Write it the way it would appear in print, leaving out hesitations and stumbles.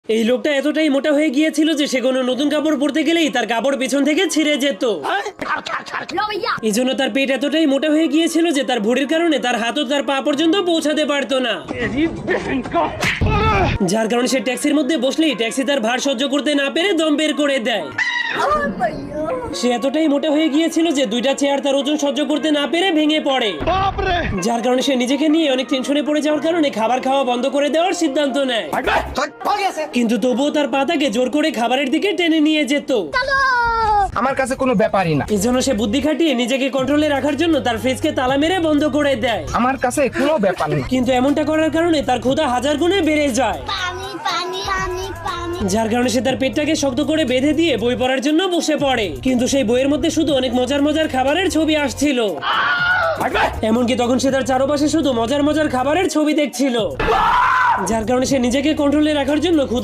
এই লোকটা এতটাই মোটা হয়ে গিয়েছিল যে সে কোনো নতুন কাপড় পরতে গেলেই তার কাপড় পেছন থেকে ছিঁড়ে যেত। এই জন্য তার পেট এতটাই মোটা হয়ে গিয়েছিল যে তার ভুঁড়ির কারণে তার হাত ও তার পা পর্যন্ত পৌঁছাতে পারতো না, যার কারণে সে ট্যাক্সির মধ্যে বসলেই ট্যাক্সি তার ভার সহ্য করতে না পেরে দম বের করে দেয়। সে এতটাই মোটা হয়ে গিয়েছিল যে দুইটা চেয়ার তার ওজন সহ্য করতে না পেরে ভেঙে পড়ে, যার কারণে সে নিজেকে নিয়ে অনেক টেনশনে পড়ে যাওয়ার কারণে খাবার খাওয়া বন্ধ করে দেওয়ার সিদ্ধান্ত নেয়। কিন্তু তবুও তার পা তাকে জোর করে খাবারের দিকে টেনে নিয়ে যেত। আমার কাছে কোনো ব্যাপারই না। এই জন্য সে বুদ্ধি খাটিয়ে নিজেকে কন্ট্রোলে রাখার জন্য তার ফ্রিজকে তালা মেরে বন্ধ করে দেয়। আমার কাছে কোনো ব্যাপার নেই। কিন্তু এমনটা করার কারণে তার ক্ষুধা 1000 গুণে বেড়ে যায়, যার কারণে সে তার পেটটাকে শক্ত করে বেঁধে দিয়ে বই পড়ার জন্য বসে পড়ে। কিন্তু সেই বইয়ের মধ্যে শুধু অনেক মজার মজার খাবারের ছবি আসছিল, এমনকি তখন সে তার চারপাশে শুধু মজার মজার খাবারের ছবি দেখছিল, যার কারণে সে নিজেকে কন্ট্রোলে রাখার জন্য ক্ষুধা